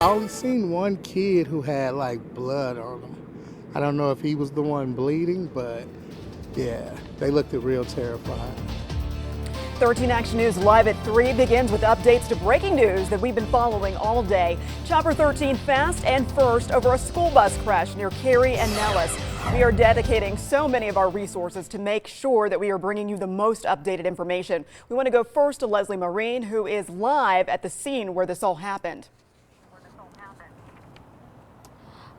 I only seen one kid who had like blood on him. I don't know if he was the one bleeding, but yeah, they looked real terrified. 13 Action News Live at 3 begins with updates to breaking news that we've been following all day. Chopper 13 fast and first over a school bus crash near Cary and Nellis. We are dedicating so many of our resources to make sure that we are bringing you the most updated information. We want to go first to Leslie Marine, who is live at the scene where this all happened.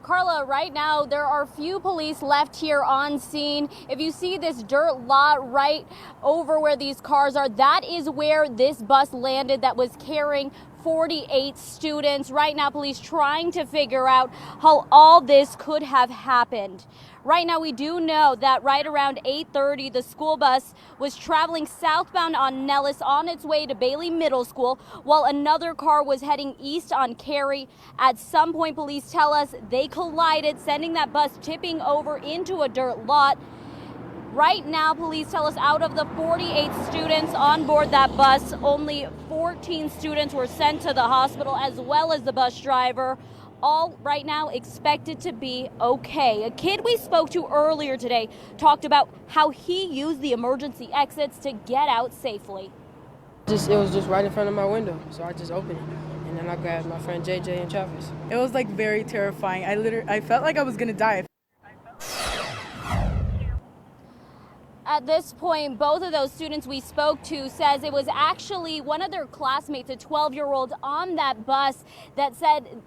Carla, right now there are few police left here on scene. If you see this dirt lot right over where these cars are, that is where this bus landed that was carrying 48 students. Right now, police trying to figure out how all this could have happened. Right now, we do know that right around 8:30, the school bus was traveling southbound on Nellis on its way to Bailey Middle School, while another car was heading east on Cary. At some point, police tell us they collided, sending that bus tipping over into a dirt lot. Right now, police tell us out of the 48 students on board that bus, only 14 students were sent to the hospital, as well as the bus driver. All right now expected to be okay. A kid we spoke to earlier today talked about how he used the emergency exits to get out safely. It was just right in front of my window, so I just opened it. And then I grabbed my friend JJ and Travis. It was like very terrifying. I felt like I was gonna die. At this point, both of those students we spoke to says it was actually one of their classmates, a 12-year-old on that bus, that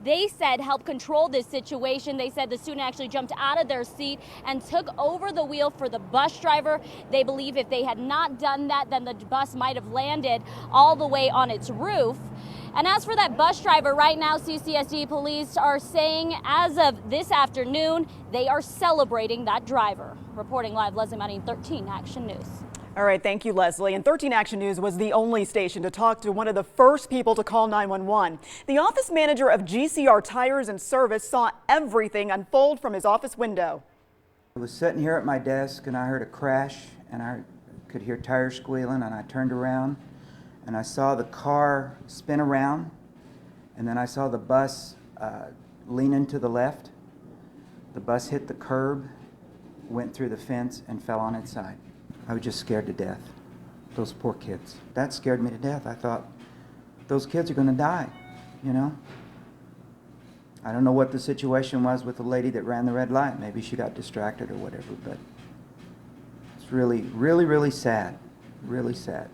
they said helped control this situation. They said the student actually jumped out of their seat and took over the wheel for the bus driver. They believe if they had not done that, then the bus might have landed all the way on its roof. And as for that bus driver, right now CCSD police are saying as of this afternoon, they are celebrating that driver. Reporting live, Leslie Marine, 13 Action News. All right, thank you, Leslie. And 13 Action News was the only station to talk to one of the first people to call 911. The office manager of GCR Tires and Service saw everything unfold from his office window. I was sitting here at my desk and I heard a crash and I could hear tires squealing, and I turned around and I saw the car spin around, and then I saw the bus leaning to the left. The bus hit the curb, went through the fence, and fell on its side. I was just scared to death. Those poor kids. That scared me to death. I thought, those kids are going to die, you know? I don't know what the situation was with the lady that ran the red light. Maybe she got distracted or whatever, but it's really, really, really sad. Really sad.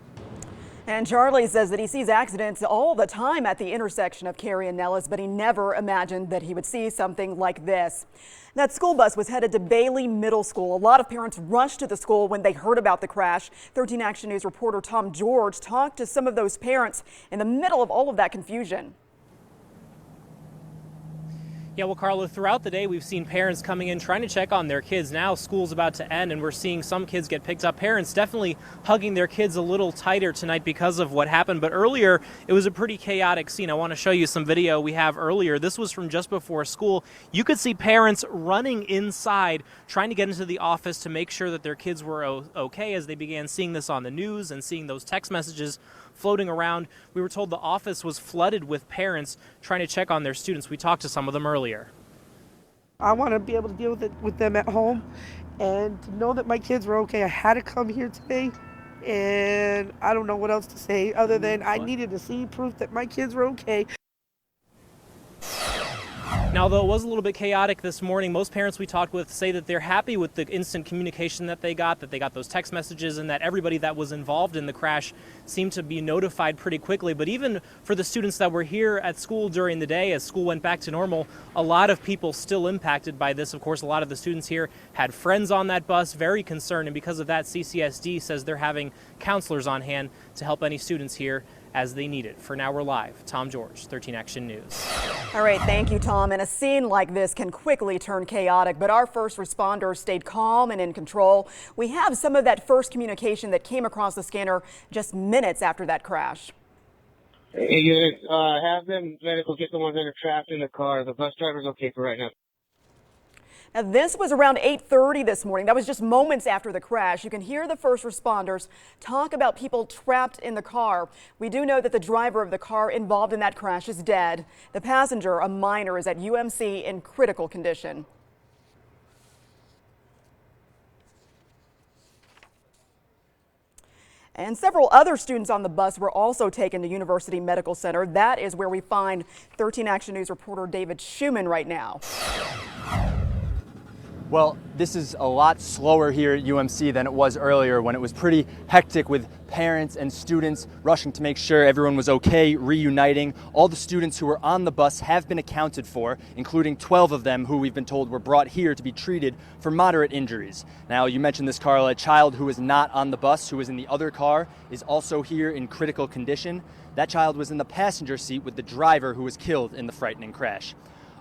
And Charlie says that he sees accidents all the time at the intersection of Cary and Nellis, but he never imagined that he would see something like this. That school bus was headed to Bailey Middle School. A lot of parents rushed to the school when they heard about the crash. 13 Action News reporter Tom George talked to some of those parents in the middle of all of that confusion. Yeah, well, Carla, throughout the day, we've seen parents coming in trying to check on their kids. Now school's about to end, and we're seeing some kids get picked up. Parents definitely hugging their kids a little tighter tonight because of what happened. But earlier, it was a pretty chaotic scene. I want to show you some video we have earlier. This was from just before school. You could see parents running inside, trying to get into the office to make sure that their kids were okay as they began seeing this on the news and seeing those text messages floating around. We were told the office was flooded with parents trying to check on their students. We talked to some of them earlier. I want to be able to deal with them at home and to know that my kids were okay. I had to come here today, and I don't know what else to say other than I needed to see proof that my kids were okay. Now, though it was a little bit chaotic this morning, most parents we talked with say that they're happy with the instant communication that they got those text messages, and that everybody that was involved in the crash seemed to be notified pretty quickly. But even for the students that were here at school during the day, as school went back to normal, a lot of people still impacted by this. Of course, a lot of the students here had friends on that bus, very concerned, and because of that, CCSD says they're having counselors on hand to help any students here as they need it. For now, we're live. Tom George, 13 Action News. All right, thank you, Tom. And a scene like this can quickly turn chaotic, but our first responders stayed calm and in control. We have some of that first communication that came across the scanner just minutes after that crash. Hey, unit, have them medical get the ones that are trapped in the car. The bus driver's okay for right now. Now, this was around 8:30 this morning. That was just moments after the crash. You can hear the first responders talk about people trapped in the car. We do know that the driver of the car involved in that crash is dead. The passenger, a minor, is at UMC in critical condition. And several other students on the bus were also taken to University Medical Center. That is where we find 13 Action News reporter David Schumann right now. Well, this is a lot slower here at UMC than it was earlier when it was pretty hectic with parents and students rushing to make sure everyone was okay, reuniting. All the students who were on the bus have been accounted for, including 12 of them who we've been told were brought here to be treated for moderate injuries. Now, you mentioned this, Carla, a child who was not on the bus, who was in the other car, is also here in critical condition. That child was in the passenger seat with the driver who was killed in the frightening crash.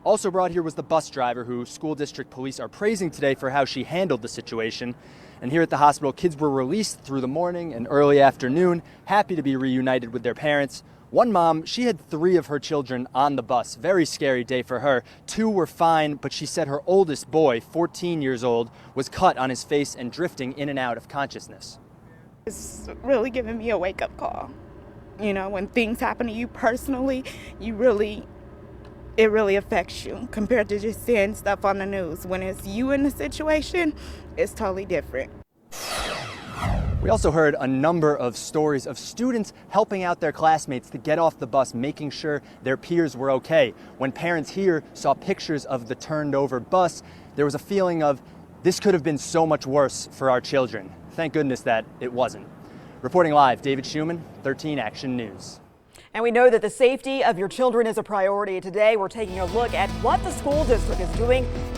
Also brought here was the bus driver, who school district police are praising today for how she handled the situation. And here at the hospital, kids were released through the morning and early afternoon, happy to be reunited with their parents. One mom, she had 3 of her children on the bus. Very scary day for her. 2 were fine, but she said her oldest boy, 14 years old, was cut on his face and drifting in and out of consciousness. It's really giving me a wake-up call. You know, when things happen to you personally, it really affects you compared to just seeing stuff on the news. When it's you in the situation, it's totally different. We also heard a number of stories of students helping out their classmates to get off the bus, making sure their peers were okay. When parents here saw pictures of the turned over bus, there was a feeling of this could have been so much worse for our children. Thank goodness that it wasn't. Reporting live, David Schumann, 13 Action News. And we know that the safety of your children is a priority. Today, we're taking a look at what the school district is doing